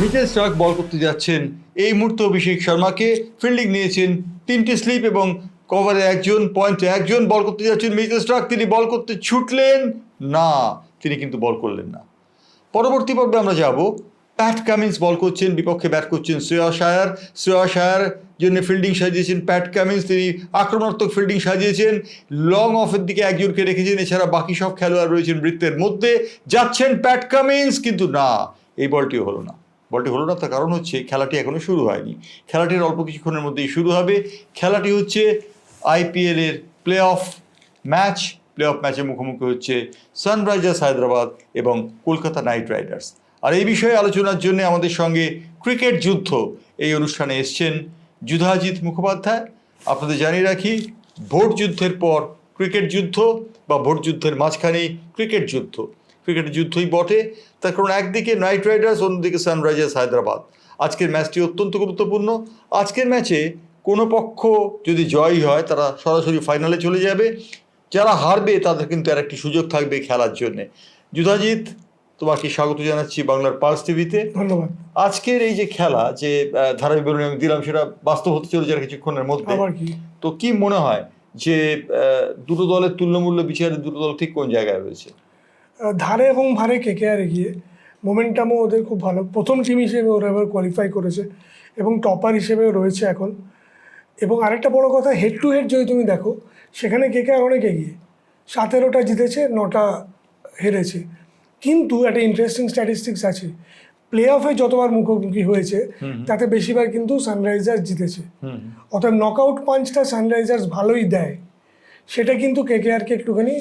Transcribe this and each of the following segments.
Mitchell Starc বল করতে যাচ্ছেন এই মুহূর্তে অভিষেক শর্মাকে, ফিল্ডিং নিয়েছেন 3টি স্লিপ এবং কভারে একজন, পয়েন্টে একজন। বল করতে যাচ্ছেন মিচেল স্টার্ক, তিনি বল করতে ছুটলেন না, তিনি কিন্তু বল করলেন না। পরবর্তী পর্বে আমরা যাব, প্যাট কামিন্স বল করছেন, বিপক্ষে ব্যাট করছেন শ্রেয়স আয়ার জন্য ফিল্ডিং সাজিয়েছেন প্যাট কামিন্স, তিনি আক্রমণাত্মক ফিল্ডিং সাজিয়েছেন, লং অফের দিকে একজনকে রেখেছেন, এছাড়া বাকি সব খেলোয়াড় রয়েছেন বৃত্তের মধ্যে। যাচ্ছেন প্যাট কামিন্স, কিন্তু না, এই বলটিও হলো না। বলটি হলো না, তার কারণ হচ্ছে খেলাটি এখনও শুরু হয়নি। খেলাটির অল্প কিছুক্ষণের মধ্যেই শুরু হবে। খেলাটি হচ্ছে আইপিএলের প্লে অফ ম্যাচে মুখোমুখি হচ্ছে সানরাইজার্স হায়দ্রাবাদ এবং কলকাতা নাইট রাইডার্স। আর এই বিষয়ে আলোচনার জন্য আমাদের সঙ্গে ক্রিকেট যুদ্ধ এই অনুষ্ঠানে এসছেন যুধাজিৎ মুখোপাধ্যায়। আপনাদের জানিয়ে রাখি, ভোট যুদ্ধের পর ক্রিকেট যুদ্ধ, বা ভোট যুদ্ধের মাঝখানেই ক্রিকেট যুদ্ধ। ক্রিকেটের যুদ্ধই বটে, তার কারণ একদিকে নাইট রাইডার্স, অন্যদিকে সানরাইজার্স হায়দ্রাবাদ। আজকের ম্যাচটি অত্যন্ত গুরুত্বপূর্ণ। আজকের ম্যাচে কোনো পক্ষ যদি জয়ী হয় তারা সরাসরি ফাইনালে চলে যাবে, যারা হারবে তাদের কিন্তু আর একটি সুযোগ থাকবে খেলার জন্যে। যুধাজিৎ, তোমাকে স্বাগত জানাচ্ছি বাংলার পালস টিভিতে। ধন্যবাদ। আজকের এই যে খেলা, যে ধারা বিবরণী আমি দিলাম, সেটা বাস্তব হতে চলেছে আর কিছুক্ষণের মধ্যে। তো কি মনে হয় যে দুটো দলের তুল্যমূল্য বিচারে দুটো দল ঠিক কোন জায়গায় রয়েছে? ধারে এবং ভারে কেকেআর এগিয়ে, মোমেন্টামও ওদের খুব ভালো। প্রথম টিম হিসেবে ওরা এবার কোয়ালিফাই করেছে এবং টপার হিসেবেও রয়েছে এখন। এবং আরেকটা বড় কথা, হেড টু হেড যদি তুমি দেখো, সেখানে কেকেআর অনেক এগিয়ে, 17টা জিতেছে, 9টা হেরেছে। কিন্তু একটা ইন্টারেস্টিং স্ট্যাটিস্টিক্স আছে, প্লে অফে যতবার মুখোমুখি হয়েছে তাতে বেশিরভাগ কিন্তু সানরাইজার্স জিতেছে। অর্থাৎ নকআউট পাঞ্চটা সানরাইজার্স ভালোই দেয়, সেটা কিন্তু কেকেআরকে একটুখানি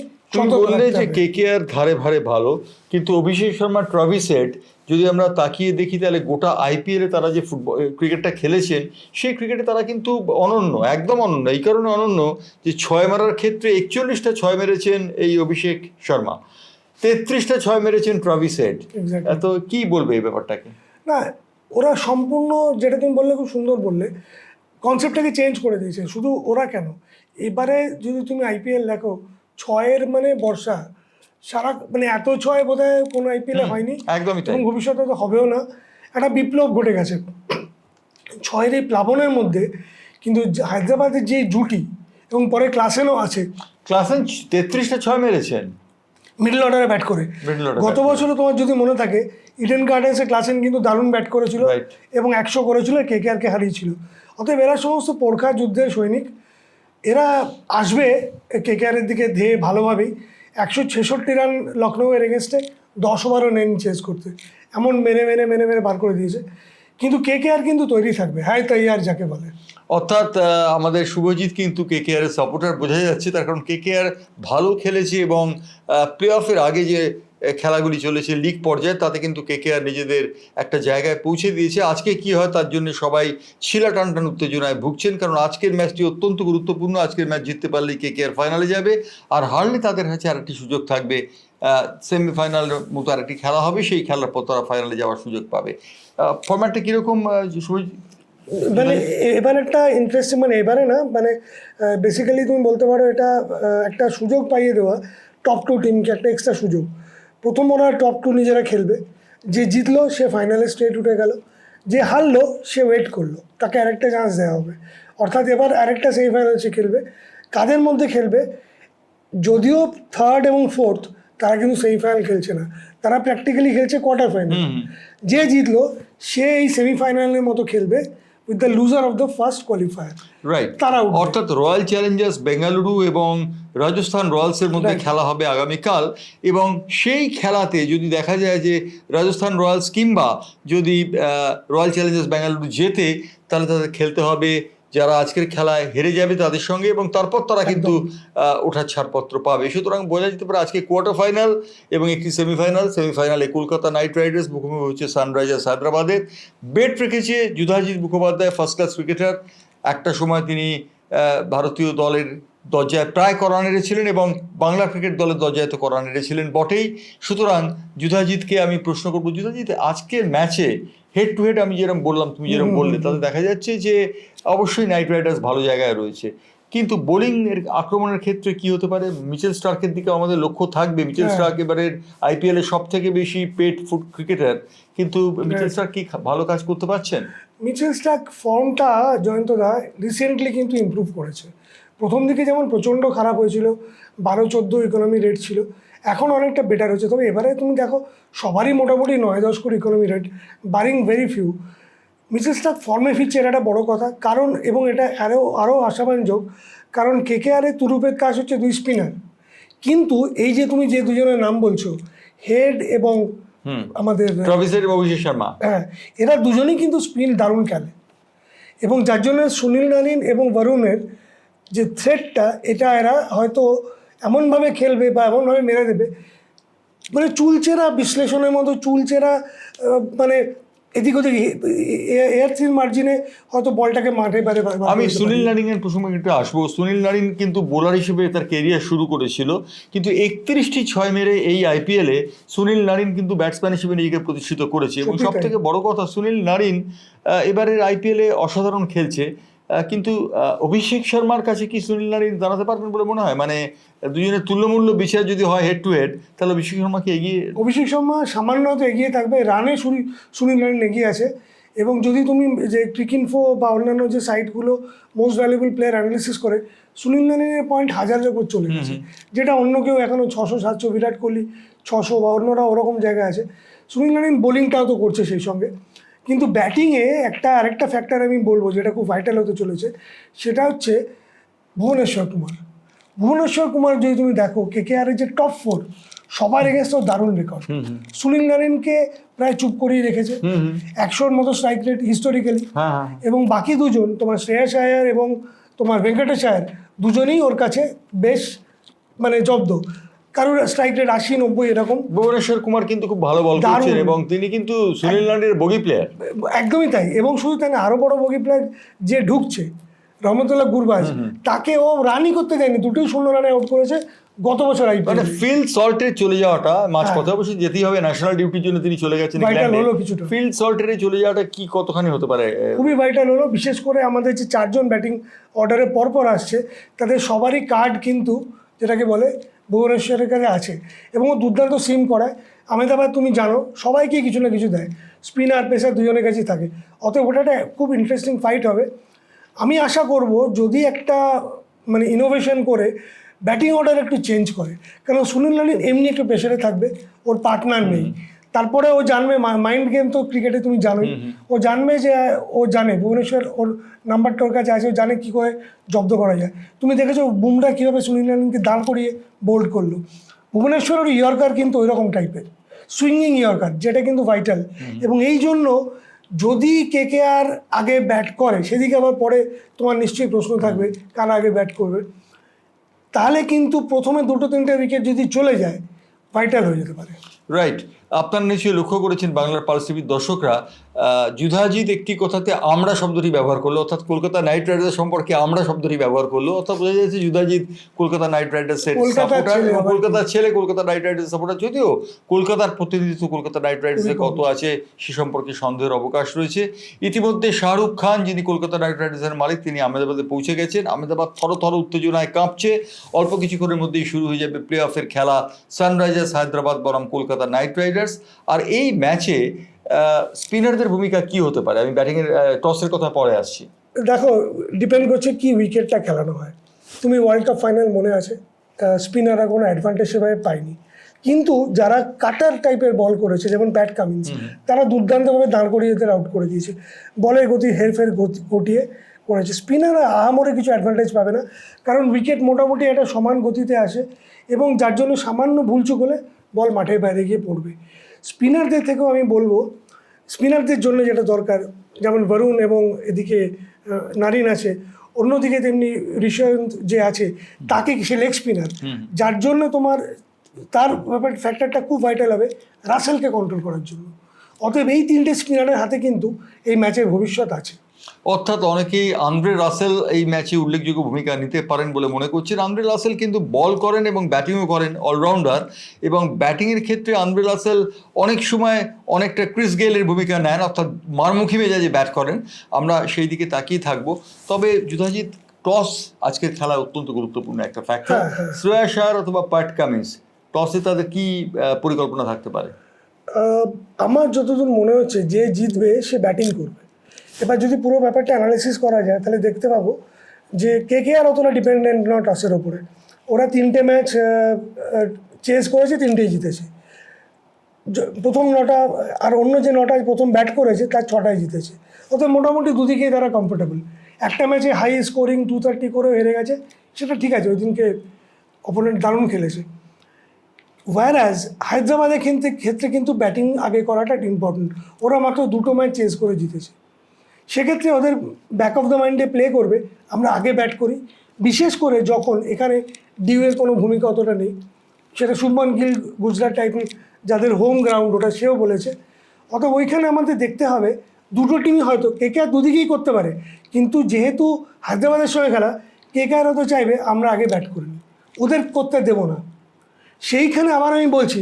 বললে যে কেকেআর ধারে ভারে ভালো, কিন্তু অভিষেক শর্মা, ট্রাভিস হেড যদি আমরা তাকিয়ে দেখি, তাহলে গোটা আইপিএলে তারা যে ফুটবল ক্রিকেটটা খেলেছেন, সেই ক্রিকেটে তারা কিন্তু অনন্য, একদম অনন্য। এই কারণে অনন্য যে 6 মারার ক্ষেত্রে 41টা 6 মেরেছেন এই অভিষেক শর্মা, 33টা 6 মেরেছেন ট্রাভিস হেড। তো কি বলবে এই ব্যাপারটাকে? না, ওরা সম্পূর্ণ, যেটা তুমি বললে খুব সুন্দর বললে, কনসেপ্টটাকে চেঞ্জ করে দিয়েছে। শুধু ওরা কেন, এবারে যদি তুমি আইপিএল দেখো, 6-এর মানে বর্ষা, সারা মানে এত 6 বোধহয় কোনো আইপিএলে হয়নি, একদমই তাই, এবং ভবিষ্যতে তো হবেও না। একটা বিপ্লব ঘটে গেছে 6-এর এই প্লাবনের মধ্যে। কিন্তু হায়দ্রাবাদের যে জুটি, এবং পরে ক্লাসেনও আছে, ক্লাসেন 33টা 6 মেরেছেন মিডল অর্ডারে ব্যাট করে। গত বছরও তোমার যদি মনে থাকে, ইডেন গার্ডেন্সে ক্লাসেন কিন্তু দারুণ ব্যাট করেছিল এবং 100 করেছিল, কেকেআরকে হারিয়েছিল। অতএব এরা সমস্ত পরখা যুদ্ধের সৈনিক, এরা আসবে কেকেআরের দিকে ধেয়ে ভালোভাবেই। 166 রান লখনৌয়ের এগেনস্টে 10 ওভারও নেন চেস করতে, এমন মেরে মেরে মেরে মেরে বার করে দিয়েছে। কিন্তু কেকেআর কিন্তু তৈরি থাকবে, হ্যাঁ তৈয়ার যাকে বলে। অর্থাৎ আমাদের শুভজিৎ কিন্তু কেকেআর এর সাপোর্টার, বোঝা যাচ্ছে। তার কারণ কেকেআর ভালো খেলেছে এবং প্লে অফের আগে যে খেলাগুলি চলেছে লিগ পর্যায়ে, তাতে কিন্তু কেকেআর নিজেদের একটা জায়গায় পৌঁছে দিয়েছে। আজকে কি হয় তার জন্য সবাই শিলা টানটান উত্তেজনায় ভুগছেন, কারণ আজকের ম্যাচটি অত্যন্ত গুরুত্বপূর্ণ। আজকের ম্যাচ জিততে পারলেই কেকেআর ফাইনালে যাবে, আর হারলে তাদের কাছে আরেকটি সুযোগ থাকবে, সেমিফাইনালের মতো আরেকটি খেলা হবে, সেই খেলার পর তারা ফাইনালে যাওয়ার সুযোগ পাবে। ফরম্যাটটা কীরকম শুভজিৎ? মানে এবার একটা ইন্টারেস্টিং, মানে এবারে না, মানে বেসিক্যালি তুমি বলতে পারো এটা একটা সুযোগ পাইয়ে দেওয়া টপ 2 টিমকে, একটা এক্সট্রা সুযোগ। প্রথম ওরা টপ 2 নিজেরা খেলবে, যে জিতলো সে ফাইনালে স্ট্রেট উঠে গেল, যে হারলো সে ওয়েট করলো, তাকে আরেকটা চান্স দেওয়া হবে। অর্থাৎ এবার আরেকটা সেমিফাইনাল সে খেলবে। কাদের মধ্যে খেলবে? যদিও 3rd এবং 4th তারা কিন্তু সেমিফাইনাল খেলছে না, তারা প্র্যাকটিক্যালি খেলছে কোয়ার্টার ফাইনাল। যে জিতলো সে এই সেমিফাইনালের মতো খেলবে with the loser of the first qualifier. Right, তারা অর্থাৎ রয়্যাল চ্যালেঞ্জার্স বেঙ্গালুরু এবং রাজস্থান রয়্যালসের মধ্যে খেলা হবে আগামীকাল। এবং সেই খেলাতে যদি দেখা যায় যে রাজস্থান রয়্যালস কিংবা যদি রয়্যাল চ্যালেঞ্জার্স বেঙ্গালুরু জেতে, তাহলে তাদের খেলতে হবে যারা আজকের খেলায় হেরে যাবে তাদের সঙ্গে, এবং তারপর তারা কিন্তু ওঠার ছাড়পত্র পাবে। সুতরাং বোঝা যেতে পারে আজকে কোয়ার্টার ফাইনাল এবং একটি সেমিফাইনালে কলকাতা নাইট রাইডার্স মুখোমুখি হচ্ছে সানরাইজার্স হায়দ্রাবাদের। বেট রেখেছে Yudhajit Mukhopadhyay, first class cricketer. একটা সময় তিনি ভারতীয় দলের দরজায় প্রায় কড়া নেড়েছিলেন এবং বাংলা ক্রিকেট দলের দরজায় তো কড়া নেড়েছিলেন বটেই। সুতরাং যুধাজিৎকে আমি প্রশ্ন করবো, যুধাজিৎ, আজকের ম্যাচে হেড টু হেড আমি যেরকম বললাম, তুমি যেরকম বললে, তাতে দেখা যাচ্ছে যে অবশ্যই নাইট রাইডার্স ভালো জায়গায় রয়েছে, কিন্তু বোলিং এর আক্রমণের ক্ষেত্রে কি হতে পারে? মিচেল স্টার্কের দিকে আমাদের লক্ষ্য থাকবে। মিচেল স্টার্ক এবারের আইপিএল এর সব থেকে বেশি পেড ফুড ক্রিকেটার, কিন্তু মিচেল স্টার্ক কি ভালো কাজ করতে পারছেন? মিচেল স্টার্ক ফর্মটা জয়ন্তদা রিসেন্টলি কিন্তু ইমপ্রুভ করেছে। প্রথম দিকে যেমন প্রচণ্ড খারাপ হয়েছিল, 12-14 ইকোনমি রেট ছিল, এখন অনেকটা বেটার হচ্ছে। তবে এবারে তুমি দেখো সবারই মোটামুটি 9-10 করে economy rate, barring very few. Mitchell Starc ফর্মে ফিরছে, এটা একটা বড় কথা। কারণ এবং এটা আরও আশাব্যঞ্জক, কারণ কেকেআরের তুরুপের কাজ হচ্ছে 2 স্পিনার, কিন্তু এই যে তুমি যে দুজনের নাম বলছো, হেড এবং আমাদের ট্রাভিস হেড এবং অভিষেক শর্মা, হ্যাঁ, এরা দুজনেই কিন্তু স্পিন দারুণ খেলে, এবং যার জন্য সুনীল নারিন এবং বরুণের যে থ্রেটটা, এটা এরা হয়তো এমনভাবে খেলবে বা এমনভাবে মেরে দেবে, মানে চুলচেরা বিশ্লেষণের মতো চুলচেরা, মানে এদিক ওদিক এয়ার থ্রির মার্জিনে হয়তো বলটাকে মাঠে পারে। আমি সুনীল নারিনের প্রসঙ্গে একটু আসবো। সুনীল নারিন কিন্তু বোলার হিসেবে তার কেরিয়ার শুরু করেছিল, কিন্তু 31টি 6 মেরে এই আইপিএলে সুনীল নারিন কিন্তু ব্যাটসম্যান হিসেবে নিজেকে প্রতিষ্ঠিত করেছে। এবং সব থেকে বড় কথা, সুনীল নারিন এবারের আইপিএলে অসাধারণ খেলছে, কিন্তু অভিষেক শর্মার কাছে কি সুনীল নারিন দাঁড়াতে পারবেন বলে মনে হয়? মানে দুজনের তুল্যমূল্য বিচার যদি হয় হেড টু হেড, তাহলে অভিষেক শর্মাকে এগিয়ে? অভিষেক শর্মা সামান্য তো এগিয়ে থাকবে, রানে সুনীল নারিন এগিয়ে আছে। এবং যদি তুমি যে ক্রিকইনফো বা অন্যান্য যে সাইটগুলো মোস্ট ভ্যালুয়েবল প্লেয়ার অ্যানালিসিস করে, সুনীল নারিনের পয়েন্ট 1000-এর উপর চলে গেছে, যেটা অন্য কেউ এখনও 600-700, বিরাট কোহলি 600 বা অন্যরা ওরকম জায়গায় আছে। সুনীল নারিন বোলিংটাও তো করছে সেই সঙ্গে, কিন্তু ব্যাটিংয়ে আরেকটা ফ্যাক্টর আমি বলবো যেটা খুব ভাইটাল হতে চলেছে, সেটা হচ্ছে ভুবনেশ্বর কুমার। ভুবনেশ্বর কুমার যদি তুমি দেখো, কেকেআরের যে টপ 4 সবার এগেন্স্ট দারুণ রেকর্ড। সুনীল নারিনকে প্রায় চুপ করিয়ে রেখেছে, 100-র মতো স্ট্রাইক রেট হিস্টোরিক্যালি। এবং বাকি দুজন তোমার শ্রেয়াস আয়ার এবং তোমার ভেঙ্কটেশ আয়ার, দুজনেই ওর কাছে বেশ মানে জব্দ। কারোর স্ট্রাইক রেট 80-90 এরকম। ভুবনেশ্বর কুমার কিন্তু খুব ভালো বল করছেন, এবং তিনি কিন্তু সুনীল নারিনের বগি প্লেয়ার। একদমই তাই। এবং শুধু তাই না, আরো বড় বগি প্লেয়ার যে ঢুকছে, রহমতুল্লাহ গুরবাজ, তাকে ও রানই করতে দেয়নি, 0 রানে আউট করেছে গত বছর আইপিএল। মানে ফিল সল্টের চলে যাওয়াটা, মাঝ পথে অবশ্যই যেতেই হবে, ন্যাশনাল ডিউটির জন্য তিনি চলে গেছেন ইংল্যান্ডে। ফিল সল্টের চলে যাওয়াটা কি কতখানি হতে পারে? খুবই ভাইটাল হলো, বিশেষ করে আমাদের যে 4 জন ব্যাটিং অর্ডারে পরপর আসছে, তাদের সবারই কার্ড কিন্তু যেটাকে বলে ভুবনেশ্বরের কাছে আছে, এবং ও দুর্দান্ত সিম করায়। আহমেদাবাদ তুমি জানো সবাইকে কিছু না কিছু দেয়, স্পিনার পেসার দুজনের কাছেই থাকে। অতএব ওটা একটা খুব ইন্টারেস্টিং ফাইট হবে। আমি আশা করব যদি একটা মানে ইনোভেশন করে ব্যাটিং অর্ডার একটু চেঞ্জ করে, কারণ সুনীল নারিন এমনি একটু প্রেশারে থাকবে, ওর পার্টনার নেই। তারপরে ও জানবে, মাইন্ড গেম তো ক্রিকেটে তুমি জানোই, ও জানবে যে ও জানে ভুবনেশ্বর ওর নাম্বারটা ওর কাছে আছে, ও জানে কী করে জব্দ করা যায়। তুমি দেখেছো বুমরা কীভাবে সুনীল নারিনকে দাঁড় করিয়ে বোল্ড করলো। ভুবনেশ্বর ওর ইয়র্কার কিন্তু ওই রকম টাইপের সুইঙ্গিং ইয়র্কার, যেটা কিন্তু ভাইটাল। এবং এই জন্য যদি কেকেআর আগে ব্যাট করে, সেদিকে আবার পরে তোমার নিশ্চয়ই প্রশ্ন থাকবে কারা আগে ব্যাট করবে, তাহলে কিন্তু প্রথমে 2-3টে উইকেট যদি চলে যায়, ভাইটাল হয়ে যেতে পারে। রাইট। আপনার নিশ্চয়ই লক্ষ্য করেছেন বাংলার পালস টিভির দর্শকরা, যুধাজিৎ একটি কথাতে আমরা শব্দটি ব্যবহার করলো, অর্থাৎ কলকাতা নাইট রাইডার্স সম্পর্কে আমরা শব্দটি ব্যবহার করলো, অর্থাৎ বোঝা যাচ্ছে যুধাজিৎ কলকাতা নাইট রাইডার্সের সাপোর্টার, কলকাতার ছেলে কলকাতা নাইট রাইডার্স সাপোর্টার। যদিও কলকাতার প্রতিনিধিত্ব কলকাতা নাইট রাইডার্সে কত আছে সে সম্পর্কে সন্দেহের অবকাশ রয়েছে। ইতিমধ্যে শাহরুখ খান, যিনি কলকাতা নাইট রাইডার্সের মালিক, তিনি আহমেদাবাদে পৌঁছে গেছেন। আহমেদাবাদ থরথর উত্তেজনায় কাঁপছে। অল্প কিছুক্ষণের মধ্যেই শুরু হয়ে যাবে প্লে অফের খেলা, সানরাইজার্স হায়দ্রাবাদ বনাম কলকাতা নাইট রাইডার্স। আর এই ম্যাচে স্পিনারদের ভূমিকা কি হতে পারে? আমি ব্যাটিংয়ের টসের কথা পরে আসছি। দেখো, ডিপেন্ড করছে কি উইকেটটা খেলানো হয়। তুমি ওয়ার্ল্ড কাপ ফাইনাল মনে আছে, স্পিনাররা কোনো অ্যাডভান্টেজ সেভাবে পায়নি, কিন্তু যারা কাটার টাইপের বল করেছে, যেমন প্যাট কামিন্স, তারা দুর্দান্তভাবে দাঁড় করিয়ে এদের আউট করে দিয়েছে, বলের গতি হেরফের ঘটিয়ে করেছে। স্পিনাররা আহামরে কিছু অ্যাডভান্টেজ পাবে না, কারণ উইকেট মোটামুটি একটা সমান গতিতে আসে, এবং যার জন্য সামান্য ভুলচুক হলে বল মাঠের বাইরে গিয়ে পড়বে। স্পিনারদের থেকেও আমি বলবো, স্পিনারদের জন্য যেটা দরকার, যেমন বরুণ এবং এদিকে নারিন আছে, অন্যদিকে তেমনি ঋষয়ন্ত যে আছে, তাকে সে লেগ স্পিনার, যার জন্য তোমার তার ব্যাপার ফ্যাক্টরটা খুব ভাইটাল হবে রাসেলকে কন্ট্রোল করার জন্য। অতএব এই 3টে স্পিনারের হাতে কিন্তু এই ম্যাচের ভবিষ্যৎ আছে। অর্থাৎ অনেকেই আন্দ্রে রাসেল এই ম্যাচে উল্লেখযোগ্য ভূমিকা নিতে পারেন বলে মনে করছেন। আন্দ্রে রাসেল কিন্তু বল করেন এবং ব্যাটিংও করেন, অলরাউন্ডার, এবং ব্যাটিংয়ের ক্ষেত্রে আন্দ্রে রাসেল অনেক সময় অনেকটা ক্রিস গেইলের ভূমিকা নেন, অর্থাৎ মারমুখী মেজাজে ব্যাট করেন। আমরা সেই দিকে তাকিয়ে থাকবো। তবে যুধাজিৎ, টস আজকের খেলায় অত্যন্ত গুরুত্বপূর্ণ একটা ফ্যাক্টর। শ্রেয়াস আয়ার অথবা প্যাট কামিন্স, টসে তাদের কি পরিকল্পনা থাকতে পারে? আমার যতদূর মনে হচ্ছে যে জিতবে সে ব্যাটিং করবে। এবার যদি পুরো ব্যাপারটা অ্যানালিসিস করা যায় তাহলে দেখতে পাবো যে KKR অতটা ডিপেন্ডেন্ট নয় টসের ওপরে। ওরা 3টে ম্যাচ চেস করেছে, 3টেই জিতেছে। প্রথম 9টা আর অন্য যে 9টায় প্রথম ব্যাট করেছে তার 6টায় জিতেছে। ওদের মোটামুটি দুদিকেই তারা কমফোর্টেবল। একটা ম্যাচে হাই স্কোরিং 230 করেও হেরে গেছে, সেটা ঠিক আছে, ওই দিনকে অপোনেন্ট দারুণ খেলেছে। ওয়ারাজ হায়দ্রাবাদের ক্ষেত্রে কিন্তু ব্যাটিং আগে করাটা ইম্পর্টেন্ট। ওরা মাত্র 2টো ম্যাচ চেস করে জিতেছে। সেক্ষেত্রে ওদের ব্যাক অফ দ্য মাইন্ডে প্লে করবে আমরা আগে ব্যাট করি, বিশেষ করে যখন এখানে ডিউয়ের কোনো ভূমিকা অতটা নেই। সেটা শুভমান গিল গুজরাট টাইপের যাদের হোম গ্রাউন্ড ওটা সেও বলেছে। অতএব ওইখানে আমাদের দেখতে হবে দুটো টিমই হয়তো KKR দুদিকেই করতে পারে, কিন্তু যেহেতু হায়দ্রাবাদের সঙ্গে খেলা KKR হয়তো চাইবে আমরা আগে ব্যাট করি, ওদের করতে দেবো না। সেইখানে আবার আমি বলছি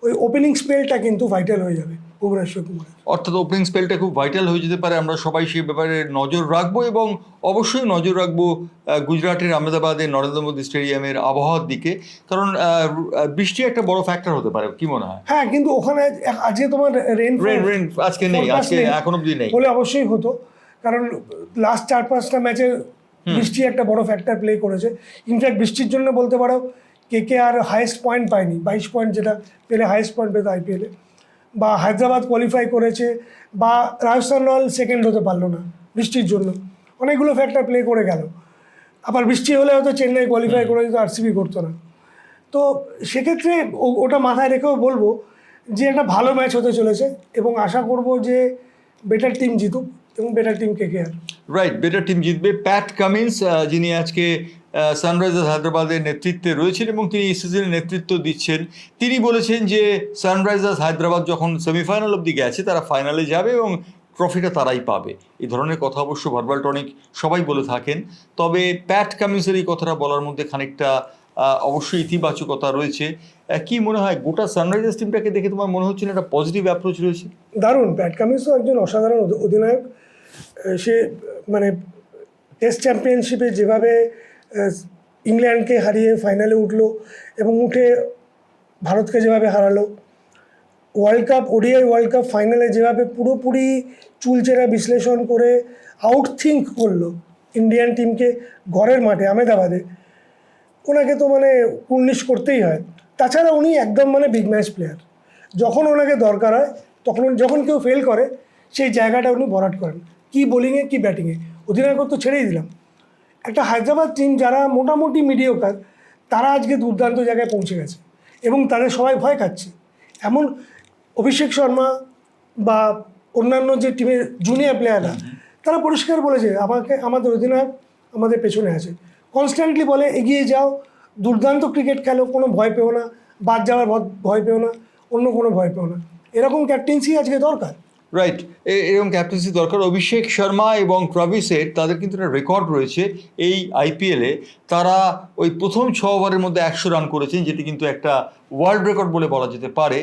ওই ওপেনিং স্পেলটা কিন্তু ভাইটাল হয়ে যাবে ভুবনেশ্বর কুমার। অর্থাৎ ওপেনিং স্পেলটা খুব ভাইটাল হয়ে যেতে পারে, আমরা সবাই সেই ব্যাপারে নজর রাখবো এবং অবশ্যই নজর রাখবো গুজরাটের আহমেদাবাদের নরেন্দ্র মোদী স্টেডিয়ামের আবহাওয়ার দিকে, কারণ বৃষ্টি একটা বড় ফ্যাক্টর হতে পারে, কি মনে হয়? হ্যাঁ, কিন্তু ওখানে আজকে তোমার রেন আজকে নেই, আজকে এখন অবধি নেই বলে অবশ্যই হতো, কারণ লাস্ট 4-5টা ম্যাচে বৃষ্টি একটা বড় ফ্যাক্টর প্লে করেছে। ইনফ্যাক্ট বৃষ্টির জন্য বলতে পারো KKR হাইয়েস্ট পয়েন্ট পায়নি, 22 পয়েন্ট যেটা পেলে হাইয়েস্ট পয়েন্ট পেতো IPL-এ, বা হায়দ্রাবাদ কোয়ালিফাই করেছে, বা রাজস্থান রয়্যাল সেকেন্ড হতে পারলো না বৃষ্টির জন্য। অনেকগুলো ফ্যাক্টর প্লে করে গেল। আবার বৃষ্টি হলে হয়তো চেন্নাই কোয়ালিফাই করে দিত, RCB করতো না। তো সেক্ষেত্রে ওটা মাথায় রেখেও বলবো যে একটা ভালো ম্যাচ হতে চলেছে এবং আশা করব যে বেটার টিম জিতুক এবং better team KKR। Right, better team জিতবে। প্যাট কামিন্স, যিনি আজকে সানরাইজার্স হায়দ্রাবাদের নেতৃত্বে রয়েছেন এবং তিনি এই সিজনের নেতৃত্ব দিচ্ছেন, তিনি বলেছেন যে সানরাইজার্স হায়দ্রাবাদ যখন সেমিফাইনাল অবধি গেছে তারা ফাইনালে যাবে এবং ট্রফিটা তারাই পাবে। এই ধরনের কথা অবশ্য ভার্বাল টনিক সবাই বলে থাকেন, তবে প্যাট কামিন্সের এই কথাটা বলার মধ্যে খানিকটা অবশ্যই ইতিবাচকতা রয়েছে। কি মনে হয় গোটা সানরাইজার্স টিমটাকে দেখে তোমার মনে হচ্ছে না একটা পজিটিভ অ্যাপ্রোচ রয়েছে? দারুণ, প্যাট কামিন্সও একজন অসাধারণ অধিনায়ক। সে মানে টেস্ট চ্যাম্পিয়নশিপে যেভাবে ইংল্যান্ডকে হারিয়ে ফাইনালে উঠলো এবং উঠে ভারতকে যেভাবে হারালো, world cup ODI world cup ফাইনালে যেভাবে পুরোপুরি চুলচেরা বিশ্লেষণ করে আউটথিঙ্ক করলো ইন্ডিয়ান টিমকে ঘরের মাঠে আহমেদাবাদে, ওনাকে তো মানে কুর্নিশ করতেই হয়। তাছাড়া উনি একদম মানে বিগ ম্যাচ প্লেয়ার। যখন ওনাকে দরকার হয় তখন, যখন কেউ ফেল করে সেই জায়গাটা উনি ভরাট করেন, কি বোলিংয়ে কি ব্যাটিংয়ে। অধিনায়কত্ব তো ছেড়েই দিলাম, একটা হায়দ্রাবাদ টিম যারা মোটামুটি মিডিওকার, তারা আজকে দুর্দান্ত জায়গায় পৌঁছে গেছে এবং তাদের সবাই ভয় খাচ্ছে। এমন অভিষেক শর্মা বা অন্যান্য যে টিমের জুনিয়র প্লেয়াররা, তারা পরিষ্কার বলেছে আমাদের অধিনায়ক আমাদের পেছনে আছে, কনস্ট্যান্টলি বলে এগিয়ে যাও, দুর্দান্ত ক্রিকেট খেলো, কোনো ভয় পেও না, বাদ যাওয়ার ভয় পেও না, অন্য কোনো ভয় পেও না। এরকম ক্যাপ্টেন্সি আজকে দরকার। রাইট, এরকম ক্যাপ্টেন্সি দরকার। অভিষেক শর্মা এবং ট্রাভিসের তাদের কিন্তু একটা রেকর্ড রয়েছে এই IPL-এ, তারা ওই প্রথম 6 ওভারের মধ্যে 100 রান করেছেন, যেটি কিন্তু একটা ওয়ার্ল্ড রেকর্ড বলে বলা যেতে পারে।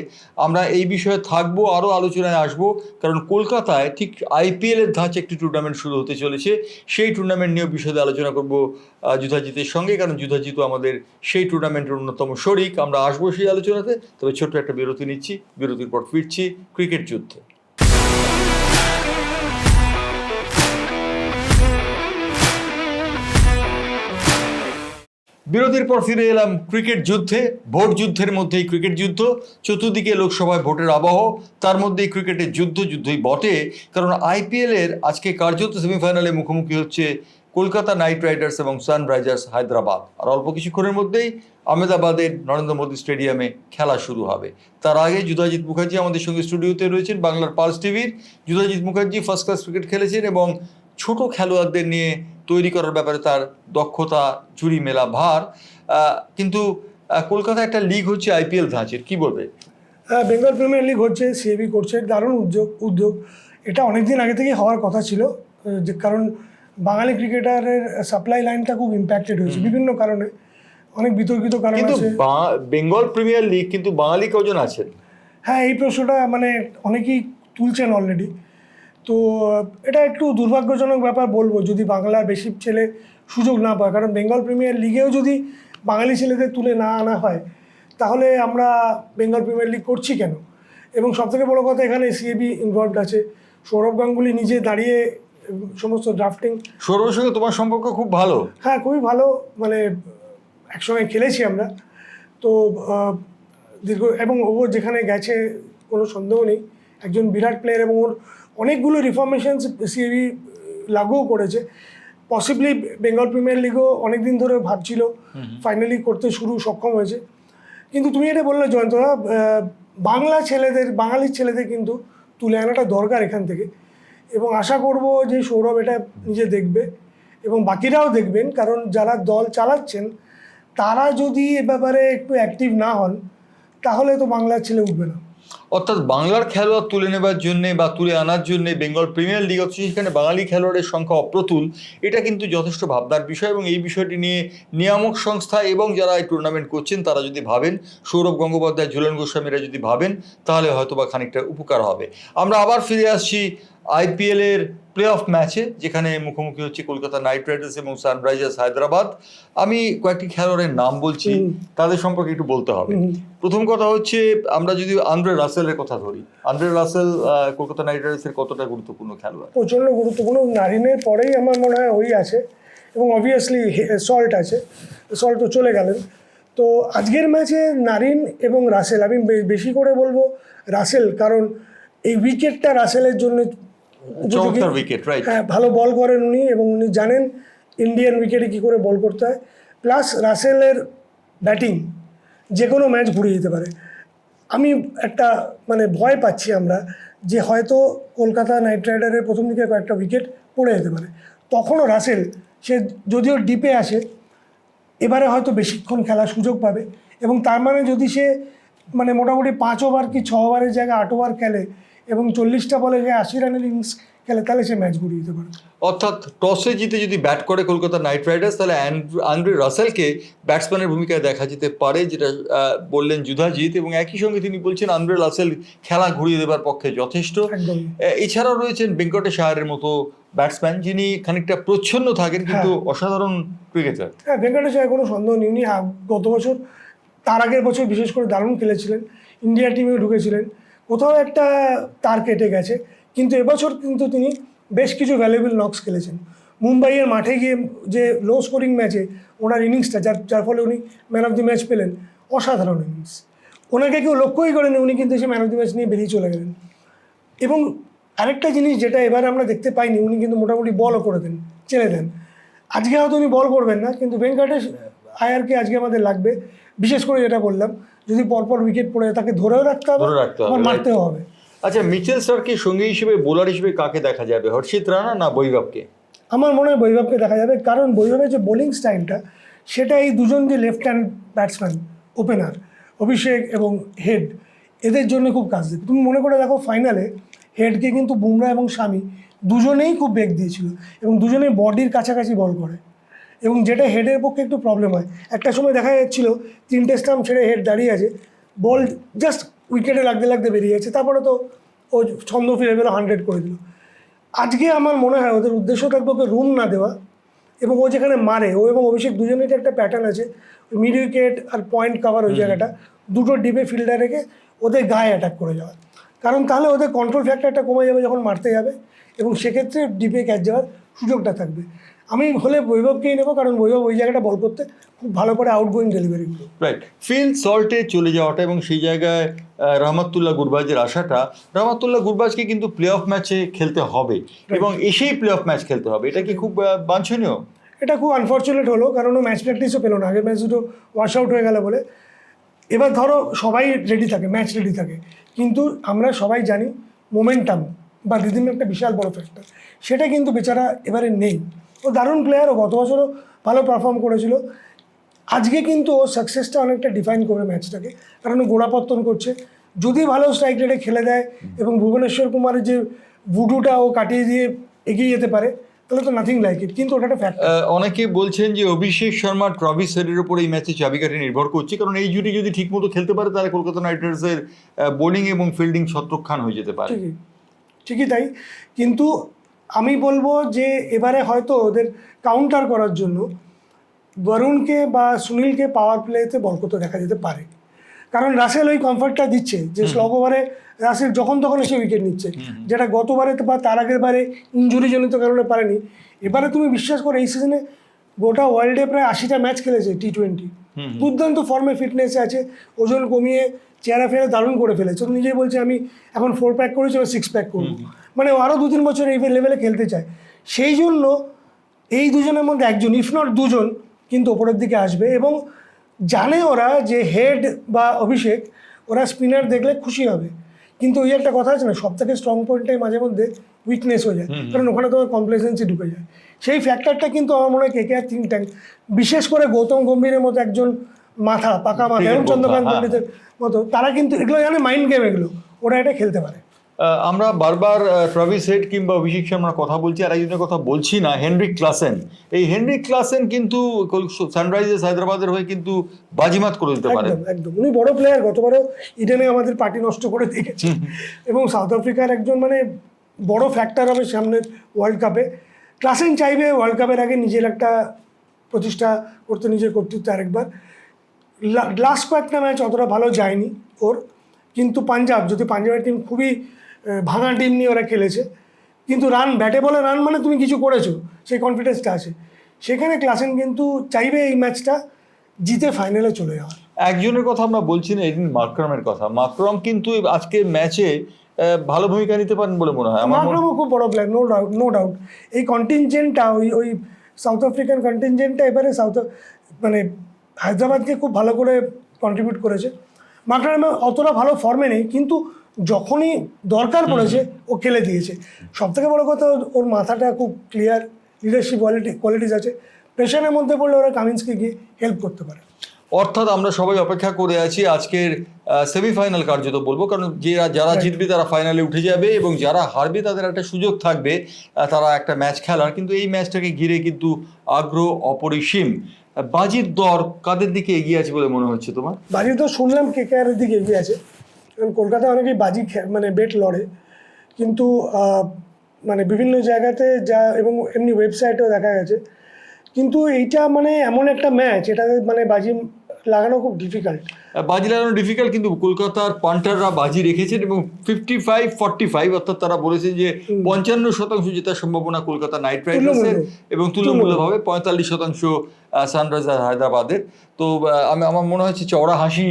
আমরা এই বিষয়ে থাকবো, আরও আলোচনায় আসবো, কারণ কলকাতায় ঠিক IPL-এর ধাঁচে একটি টুর্নামেন্ট শুরু হতে চলেছে। সেই টুর্নামেন্ট নিয়েও বিশদে আলোচনা করবো যুধাজিতের সঙ্গে, কারণ যুধাজিতও আমাদের সেই টুর্নামেন্টের অন্যতম শরিক। আমরা আসবো সেই আলোচনাতে, তবে ছোট্ট একটা বিরতি নিচ্ছি, বিরতির পর ফিরছি ক্রিকেট যুদ্ধে। বিরতির পর ফিরে এলাম ক্রিকেট যুদ্ধে। ভোট যুদ্ধের মধ্যেই ক্রিকেট যুদ্ধ, চতুর্দিকে লোকসভায় ভোটের আবহ, তার মধ্যেই ক্রিকেটের যুদ্ধই বটে, কারণ IPL-এর আজকে কার্যত সেমিফাইনালে মুখোমুখি হচ্ছে কলকাতা নাইট রাইডার্স এবং সানরাইজার্স হায়দ্রাবাদ। আর অল্প কিছুক্ষণের মধ্যেই আহমেদাবাদের নরেন্দ্র মোদী স্টেডিয়ামে খেলা শুরু হবে। তার আগে যুধাজিৎ মুখার্জি আমাদের সঙ্গে স্টুডিওতে রয়েছেন, বাংলার পালস টিভির। Yudhajit Mukherjee first class cricket খেলেছেন এবং ছোট খেলোয়াড়দের নিয়ে তৈরি করার ব্যাপারে তার দক্ষতা জুড়ি মেলা ভার। কিন্তু কলকাতায় একটা লিগ হচ্ছে IPL ধাঁচের, কি বলবে? হ্যাঁ, বেঙ্গল প্রিমিয়ার লিগ হচ্ছে, CAB করছে, দারুণ উদ্যোগ। এটা অনেকদিন আগে থেকেই হওয়ার কথা ছিল, যে কারণ বাঙালি ক্রিকেটারের সাপ্লাই লাইনটা খুব ইম্প্যাক্টেড হয়েছে বিভিন্ন কারণে, অনেক বিতর্কিত কারণ আছে। কিন্তু বেঙ্গল প্রিমিয়ার লিগ কিন্তু বাঙালি কজন আছেন? হ্যাঁ, এই প্রশ্নটা মানে অনেকেই তুলছেন অলরেডি। তো এটা একটু দুর্ভাগ্যজনক ব্যাপার বলবো যদি বাংলার বেশি ছেলে সুযোগ না পায়, কারণ বেঙ্গল প্রিমিয়ার লিগেও যদি বাঙালি ছেলেদের তুলে না আনা হয় তাহলে আমরা বেঙ্গল প্রিমিয়ার লিগ করছি কেন? এবং সবথেকে বড় কথা এখানে সিএবি ইনভলভড আছে, সৌরভ গাঙ্গুলি নিজে দাঁড়িয়ে সমস্ত ড্রাফটিং। সৌরভের সঙ্গে তোমার সম্পর্ক খুব ভালো? হ্যাঁ, খুবই ভালো, মানে একসঙ্গে খেলেছি আমরা তো দীর্ঘ, এবং ও যেখানে গেছে কোনো সন্দেহ নেই একজন বিরাট প্লেয়ার, এবং ওর অনেকগুলো রিফরমেশনস সিএবি লাগুও করেছে। পসিবলি বেঙ্গল প্রিমিয়ার লিগও অনেকদিন ধরে ভাবছিল, ফাইনালি করতে সক্ষম হয়েছে। কিন্তু তুমি এটা বললে জয়ন্তদা, বাঙালির ছেলেদের কিন্তু তুলে আনাটা দরকার এখান থেকে, এবং আশা করব যে সৌরভ এটা নিজে দেখবে এবং বাকিরাও দেখবেন, কারণ যারা দল চালাচ্ছেন তারা যদি এ ব্যাপারে একটু অ্যাক্টিভ না হন তাহলে তো বাংলার ছেলে উঠবে না। অর্থাৎ বাংলার খেলোয়াড় তুলে নেবার জন্য বা তুলে আনার জন্য বেঙ্গল প্রিমিয়ার লিগ হচ্ছে, সেখানে বাঙালি খেলোয়াড়ের সংখ্যা অপ্রতুল। এটা কিন্তু যথেষ্ট ভাবনার বিষয়, এবং এই বিষয়টি নিয়ে নিয়ামক সংস্থা এবং যারা এই টুর্নামেন্ট করছেন তারা যদি ভাবেন, সৌরভ গঙ্গোপাধ্যায়, ঝুলন গোস্বামীরা যদি ভাবেন, তাহলে হয়তো বা খানিকটা উপকার হবে। আমরা আবার ফিরে আসছি আইপিএলের প্লে অফ ম্যাচে, যেখানে মুখোমুখি হচ্ছে কলকাতা নাইট রাইডার্স এবং সানরাইজার্স হায়দ্রাবাদ। আমি কয়েকটি খেলোয়াড়ের নাম বলছি, তাদের সম্পর্কে একটু বলতে হবে। প্রথম কথা হচ্ছে, আমরা যদি আন্দ্রে রাসেলের কথা ধরি, আন্দ্রে রাসেল কলকাতা নাইট রাইডার্সের কতটা গুরুত্বপূর্ণ খেলোয়াড়? প্রচণ্ড গুরুত্বপূর্ণ। নারিনের পরেই আমার মনে হয় ওই আছে, এবং অবভিয়াসলি সল্ট আছে, সল্ট তো চলে গেলেন। তো আজকের ম্যাচে নারিন এবং রাসেল, আমি বেশি করে বলবো রাসেল, কারণ এই উইকেটটা রাসেলের জন্য চমৎকার উইকেট, রাইট? হ্যাঁ, ভালো বল করেন উনি, এবং উনি জানেন ইন্ডিয়ান উইকেটে কী করে বল করতে হয়। প্লাস রাসেলের ব্যাটিং যে কোনো ম্যাচ ঘুরিয়ে দিতে পারে। আমি একটা মানে ভয় পাচ্ছি আমরা যে হয়তো কলকাতা নাইট রাইডারের প্রথম দিকে কয়েকটা উইকেট পড়ে যেতে পারে, তখনও রাসেল সে যদিও ডিপে আসে এবারে হয়তো বেশিক্ষণ খেলার সুযোগ পাবে, এবং তার মানে যদি সে মানে মোটামুটি 5 ওভার কি 6 ওভারের জায়গায় 8 ওভার খেলে এবং 40টা বলে যে 80 রানের ইনিংস খেলে, তাহলে সে ম্যাচ ঘুরিয়ে দিতে পারে। অর্থাৎ টসে জিতে যদি ব্যাট করে কলকাতা নাইট রাইডার্স, তাহলে আন্দ্রে রাসেলকে ব্যাটসম্যানের ভূমিকায় দেখা যেতে পারে, যেটা বললেন যুধাজিৎ, এবং একই সঙ্গে তিনি বলছেন আন্দ্রে রাসেল খেলা ঘুরিয়ে দেবার পক্ষে যথেষ্ট। এছাড়াও রয়েছেন ভেঙ্কটেশ আয়ারের মতো ব্যাটসম্যান, যিনি খানিকটা প্রচ্ছন্ন থাকেন কিন্তু অসাধারণ ক্রিকেটার। হ্যাঁ, ভেঙ্কটেশ আয়ার কোনো সন্দেহ নেই, উনি গত বছর, তার আগের বছর বিশেষ করে দারুণ খেলেছিলেন, ইন্ডিয়া টিমেও ঢুকেছিলেন, কোথাও একটা তার কেটে গেছে, কিন্তু এবছর কিন্তু তিনি বেশ কিছু ভ্যালুয়েবল নকস খেলেছেন। মুম্বাইয়ের মাঠে গিয়ে যে লো স্কোরিং ম্যাচে ওনার ইনিংসটা, যার ফলে উনি ম্যান অফ দি ম্যাচ পেলেন, অসাধারণ ইনিংস। ওনাকে কেউ লক্ষ্যই করেনি, উনি কিন্তু এসে ম্যান অফ দি ম্যাচ নিয়ে বেরিয়ে চলে গেলেন। এবং আরেকটা জিনিস যেটা এবার আমরা দেখতে পাইনি, উনি কিন্তু মোটামুটি বলও করে দেন, চেলে দেন। আজকে হয়তো উনি বল করবেন না, কিন্তু ভেঙ্কটেশ আয়ারকে আজকে আমাদের লাগবে, বিশেষ করে যেটা বললাম, যদি পরপর উইকেট পড়ে তাকে ধরেও রাখতে হবে, মারতেও হবে। আচ্ছা, মিচেল স্টার্কের সঙ্গী হিসেবে, বোলার হিসেবে কাকে দেখা যাবে? হর্ষিত রানা না বৈভবকে? আমার মনে হয় বৈভবকে দেখা যাবে, কারণ বৈভবের যে বোলিং স্টাইলটা, সেটা এই দুজন যে লেফট হ্যান্ড ব্যাটসম্যান ওপেনার অভিষেক এবং হেড, এদের জন্য খুব কাজ দেবে। তুমি মনে করে দেখো, ফাইনালে হেডকে কিন্তু বুমরা এবং শামি দুজনেই খুব বেগ দিয়েছিল, এবং দুজনেই বডির কাছাকাছি বল করে, এবং যেটা হেডের পক্ষে একটু প্রবলেম হয়। একটা সময় দেখা যাচ্ছিল 3টে স্টাম্প ছেড়ে হেড দাঁড়িয়ে আছে, বল জাস্ট উইকেটে লাগতে লাগতে বেরিয়ে গেছে, তারপরে তো ও ছন্দ ফিরে পেলো, 100 করে দিল। আজকে আমার মনে হয় ওদের উদ্দেশ্য থাকবে ওকে রুম না দেওয়া, এবং ও যেখানে মারে, ও এবং অভিষেক দুজনেরই একটা প্যাটার্ন আছে, মিড উইকেট আর পয়েন্ট কাভার, ওই জায়গাটা দুটো ডিপে ফিল্ডার রেখে ওদের গায়ে অ্যাটাক করে যাওয়া, কারণ তাহলে ওদের কন্ট্রোল ফ্যাক্টরটা কমে যাবে যখন মারতে যাবে, এবং সেক্ষেত্রে ডিপে ক্যাচ যাওয়ার সুযোগটা থাকবে। আমি হলে বৈভবকেই নেবো, কারণ বৈভব ওই জায়গাটা বল করতে খুব ভালো করে আউটগোয়িং ডেলিভারিগুলো। রাইট। ফিল সল্টে চলে যাওয়াটা এবং সেই জায়গায় রহমতুল্লাহ গুরবাজের আসাটা, রহমতুল্লাহ গুরবাজকে কিন্তু প্লে অফ ম্যাচে খেলতে হবে, এবং এসেই প্লে অফ ম্যাচ খেলতে হবে, এটা কি খুব বাঞ্ছনীয়? এটা খুব আনফর্চুনেট হলো, কারণ ও ম্যাচ প্র্যাকটিসও পেলো না, আগের ম্যাচ দুটো ওয়াশ আউট হয়ে গেল বলে। এবার ধরো সবাই রেডি থাকে, ম্যাচ রেডি থাকে, কিন্তু আমরা সবাই জানি মোমেন্টাম বা রিদিম একটা বিশাল বড় ফ্যাক্টর, সেটা কিন্তু বেচারা এবারে নেই। ও দারুণ প্লেয়ার, ও গত বছরও ভালো পারফর্ম করেছিল। আজকে কিন্তু ও সাকসেসটা অনেকটা ডিফাইন করবে ম্যাচটাকে, কারণ ও গোড়াপত্তন করছে। যদি ভালো স্ট্রাইক রেটে খেলে দেয় এবং ভুবনেশ্বর কুমারের যে ভুডুটা ও কাটিয়ে দিয়ে এগিয়ে যেতে পারে, তাহলে তো নাথিং লাইক ইট, কিন্তু ওটা একটা ফ্যাক্টর। অনেকে বলছেন যে অভিষেক শর্মা, ট্রাভিস হেডের উপর এই ম্যাচে চাবিকাঠি নির্ভর করছে, কারণ এই জুটি যদি ঠিকমতো খেলতে পারে তাহলে কলকাতা নাইট রাইডার্সের বোলিং এবং ফিল্ডিং ছত্রখান হয়ে যেতে পারে। ঠিকই তাই, কিন্তু আমি বলবো যে এবারে হয়তো ওদের কাউন্টার করার জন্য বরুণকে বা সুনীলকে পাওয়ার প্লেতে বল করতে দেখা যেতে পারে, কারণ রাসেল ওই কমফর্টটা দিচ্ছে যে স্লগ ওভারে রাসেল যখন তখন এসে উইকেট নিচ্ছে, যেটা গতবারে বা তার আগের বারে ইঞ্জুরিজনিত কারণে পারেনি। এবারে তুমি বিশ্বাস করো এই সিজনে গোটা ওয়ার্ল্ডে প্রায় 80টা ম্যাচ খেলেছে T20, দুর্দান্ত ফর্মে ফিটনেসে আছে, ওজন কমিয়ে চেহারা ফেরা দারুণ করে ফেলেছে। তো নিজেই বলছে আমি এখন 4 প্যাক করেছি, 6 প্যাক করবো, মানে আরও 2-3 বছর এই লেভেলে খেলতে চায়। সেই জন্য এই দুজনের মধ্যে একজন ইফ নট দুজন কিন্তু ওপরের দিকে আসবে, এবং জানে ওরা যে হেড বা অভিষেক ওরা স্পিনার দেখলে খুশি হবে, কিন্তু ওই একটা কথা আছে না, সব থেকে স্ট্রং পয়েন্টটাই মাঝে মধ্যে উইকনেস হয়ে যায়, কারণ ওখানে তোমার কমপ্লেসেন্সি ঢুকে যায়। সেই ফ্যাক্টরটা কিন্তু আমার মনে হয় KKR থিঙ্ক ট্যাঙ্ক, বিশেষ করে গৌতম গম্ভীরের মতো একজন মাথা, পাকা মাথা, এবং চন্দ্রকান্ত পণ্ডিতের মতো, তারা কিন্তু এগুলো জানে, মাইন্ড গেম এগুলো, ওরা এটা খেলতে পারে। আমরা বারবার ট্রাভিস হেড কিংবা অভিষেক শর্মার কথা বলছি, আর একজনের কথা বলছি না, হেনরিক ক্লাসেন। এই হেনরিক ক্লাসেন কিন্তু সানরাইজার্স হায়দ্রাবাদের হয়ে কিন্তু বাজিমাত করে দিতে পারে। একদম উনি বড় প্লেয়ার, গতবারও ইডেনে আমাদের পার্টি নষ্ট করে দিয়েছে, এবং সাউথ আফ্রিকার একজন মানে বড় ফ্যাক্টর হবে সামনের ওয়ার্ল্ড কাপে। ক্লাসেন চাইবে ওয়ার্ল্ড কাপের আগে নিজের একটা প্রতিষ্ঠা করতে, নিজের কর্তৃত্ব আরেকবার। লাস্ট কয়েকটা ম্যাচ অতটা ভালো যায়নি ওর, কিন্তু পাঞ্জাব, যদি পাঞ্জাবের টিম খুবই ভাঙা টিম নিয়ে ওরা খেলেছে, কিন্তু রান, ব্যাটে বলে রান মানে তুমি কিছু করেছো, সেই কনফিডেন্সটা আছে। সেখানে ক্লাসেন কিন্তু চাইবে এই ম্যাচটা জিতে ফাইনালে চলে যাওয়া। একজনের কথা আমরা বলছি না, এদিন মার্ক্রামের কথা। মার্ক্রাম কিন্তু আজকের ম্যাচে ভালো ভূমিকা নিতে পারেন বলে মনে হয় আমার। মার্ক্রামও খুব বড় প্লেয়ার, নো ডাউট। এই কন্টিনজেন্টটা, ওই সাউথ আফ্রিকান কন্টিনজেন্টটা এবারে মানে হায়দ্রাবাদকে খুব ভালো করে কন্ট্রিবিউট করেছে। মার্ক্রাম অতটা ভালো ফর্মে নেই, কিন্তু যখনই দরকার পড়েছে ও খেলে দিয়েছে। সবথেকে বড় কথা, ওর মাথাটা খুব ক্লিয়ার, লিডারশিপ কোয়ালিটিস আছে, প্রেশারের মধ্যে পড়লে ওরা কামিন্সকে গিয়ে হেল্প করতে পারে। অর্থাৎ আমরা সবাই অপেক্ষা করে আছি আজকের সেমিফাইনাল কার্যত বলবো, কারণ যারা জিতবে তারা ফাইনালে উঠে যাবে, এবং যারা হারবে তাদের একটা সুযোগ থাকবে তারা একটা ম্যাচ খেলার। কিন্তু এই ম্যাচটাকে ঘিরে কিন্তু আগ্রহ অপরিসীম। বাজির দর কাদের দিকে এগিয়ে আছে বলে মনে হচ্ছে তোমার? বাজির দর শুনলাম KKR এর দিকে এগিয়ে আছে, কারণ কলকাতায় অনেকেই বাজি মানে বেট লড়ে, কিন্তু মানে বিভিন্ন জায়গাতে যা, এবং এমনি ওয়েবসাইটেও দেখা গেছে। কিন্তু এইটা মানে এমন একটা ম্যাচ, এটা মানে বাজি লাগানো খুব ডিফিকাল্ট। বাজি লাগানো ডিফিকাল্ট, কিন্তু কলকাতার পান্টাররা বাজি রেখেছেন, এবং 55-45, অর্থাৎ তারা বলেছেন যে 55% জেতার সম্ভাবনা কলকাতা নাইট রাইডার্সের, এবং তুল্যমূল্যভাবে 45% সানরাইজার্স হায়দ্রাবাদের। তো আমার মনে হচ্ছে চওড়া হাসি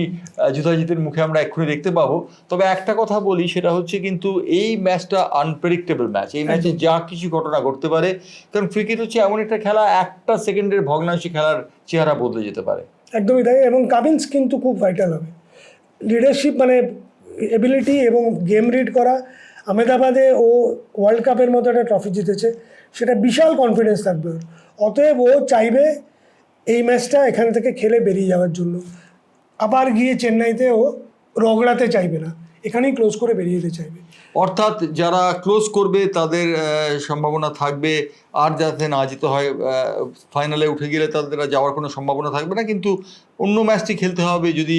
যুদ্ধাজিতের মুখে আমরা এক্ষুনি দেখতে পাবো। তবে একটা কথা বলি, সেটা হচ্ছে কিন্তু এই ম্যাচটা আনপ্রেডিক্টেবল ম্যাচ। এই ম্যাচে যা কিছু ঘটনা ঘটতে পারে, কারণ ক্রিকেট হচ্ছে এমন একটা খেলা, একটা সেকেন্ডের ভগ্নাংশে খেলার চেহারা বদলে যেতে পারে। একদমই তাই, এবং কামিন্স কিন্তু খুব ভাইটাল হবে। লিডারশিপ মানে এবিলিটি এবং গেম রিড করা। আহমেদাবাদে ও ওয়ার্ল্ড কাপের মতো একটা ট্রফি জিতেছে, সেটা বিশাল কনফিডেন্স থাকবে ওর। অতএব ও চাইবে এই ম্যাচটা এখান থেকে খেলে বেরিয়ে যাওয়ার জন্য। আবার গিয়ে চেন্নাইতে ও রগড়াতে চাইবে না, এখানেই ক্লোজ করে বেরিয়ে যেতে চাইবে। অর্থাৎ যারা ক্লোজ করবে তাদের সম্ভাবনা থাকবে, আর যাতে না যেতে হয় ফাইনালে উঠে গেলে তাদের যাওয়ার কোনো সম্ভাবনা থাকবে না। কিন্তু অন্য ম্যাচটি খেলতে হবে, যদি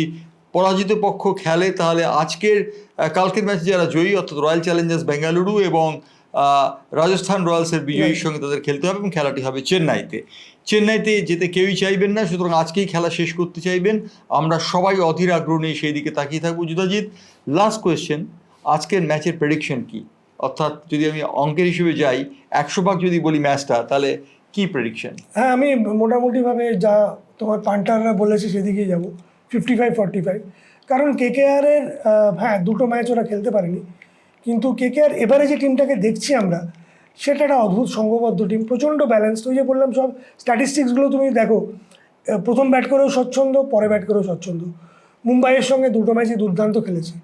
পরাজিত পক্ষ খেলে তাহলে কালকের ম্যাচে যারা জয়ী, অর্থাৎ রয়্যাল চ্যালেঞ্জার্স বেঙ্গালুরু এবং রাজস্থান রয়্যালসের বিজয়ীর সঙ্গে তাদের খেলতে হবে, এবং খেলাটি হবে চেন্নাইতে যেতে কেউই চাইবেন না, সুতরাং আজকেই খেলা শেষ করতে চাইবেন। আমরা সবাই অধীর আগ্রহ নিয়ে সেই দিকে তাকিয়ে থাকবো। যুদ্ধাজিৎ, লাস্ট কোয়েশ্চেন, আজকের ম্যাচের প্রেডিকশন কি? অর্থাৎ যদি আমি অঙ্কের হিসেবে যাই, 100 ভাগ যদি বলি ম্যাচটা, তাহলে কি প্রেডিকশন? হ্যাঁ, আমি মোটামুটিভাবে যা তোমার পান্টাররা বলেছে সেদিকেই যাবো, 55-45। কারণ KKR এর হ্যাঁ, দুটো ম্যাচ ওরা খেলতে পারেনি, কিন্তু KKR এবারে যে টিমটাকে দেখছি আমরা, সেটা একটা অদ্ভুত সংঘবদ্ধ টিম, প্রচণ্ড ব্যালেন্সড। ওই যে বললাম, সব স্ট্যাটিস্টিক্সগুলো তুমি দেখো, প্রথম ব্যাট করেও স্বচ্ছন্দ, পরে ব্যাট করেও স্বচ্ছন্দ। মুম্বাইয়ের সঙ্গে দুটো ম্যাচই দুর্দান্ত খেলেছে,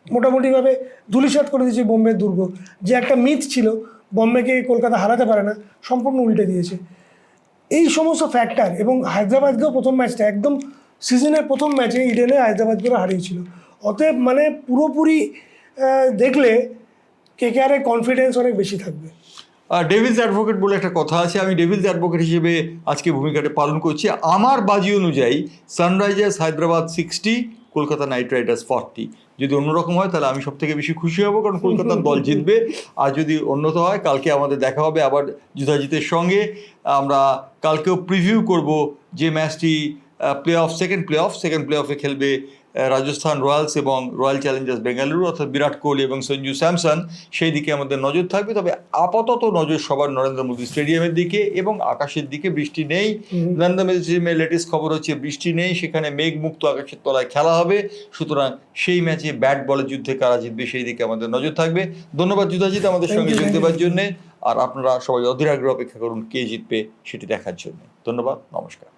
মোটামুটিভাবে ধুলিসাৎ করে দিয়েছে বোম্বের দুর্গ। যে একটা মিথ ছিল বোম্বেকে কলকাতা হারাতে পারে না, সম্পূর্ণ উল্টে দিয়েছে। এই সমস্ত ফ্যাক্টর, এবং হায়দ্রাবাদকেও প্রথম ম্যাচটা একদম সিজনের প্রথম ম্যাচে ইডেনে হায়দ্রাবাদকে হারিয়েছিল। অতএব মানে পুরোপুরি দেখলে KKR এর কনফিডেন্স অনেক বেশি থাকবে। ডেভিলস অ্যাডভোকেট বলে একটা কথা আছে, আমি ডেভিলস অ্যাডভোকেট হিসেবে আজকে ভূমিকাটা পালন করছি। আমার বাজি অনুযায়ী Sunrisers Hyderabad 60, Kolkata night Riders 40। যদি অন্যরকম হয় তাহলে আমি সব থেকে বেশি খুশি হব, কারণ কলকাতার দল জিতবে। আর যদি অন্যত হয়, কালকে আমাদের দেখা হবে আবার যুধাজিতের সঙ্গে। আমরা কালকেও প্রিভিউ করব যে ম্যাচটি সেকেন্ড প্লে অফে খেলবে রাজস্থান রয়্যালস এবং রয়্যাল চ্যালেঞ্জার্স বেঙ্গালুরু, অর্থাৎ বিরাট কোহলি এবং সঞ্জু স্যামসন। সেই দিকে আমাদের নজর থাকবে। তবে আপাতত নজর সবার নরেন্দ্র মোদী স্টেডিয়ামের দিকে এবং আকাশের দিকে। বৃষ্টি নেই, নরেন্দ্র মোদী স্টেডিয়ামের লেটেস্ট খবর হচ্ছে বৃষ্টি নেই, সেখানে মেঘমুক্ত আকাশের তলায় খেলা হবে। সুতরাং সেই ম্যাচে ব্যাট বলের যুদ্ধে কারা জিতবে সেই দিকে আমাদের নজর থাকবে। ধন্যবাদ যুধাজিৎ আমাদের সঙ্গে যোগ দেওয়ার জন্যে। আর আপনারা সবাই অধীর আগ্রহে অপেক্ষা করুন কে জিতবে সেটি দেখার জন্য। ধন্যবাদ, নমস্কার।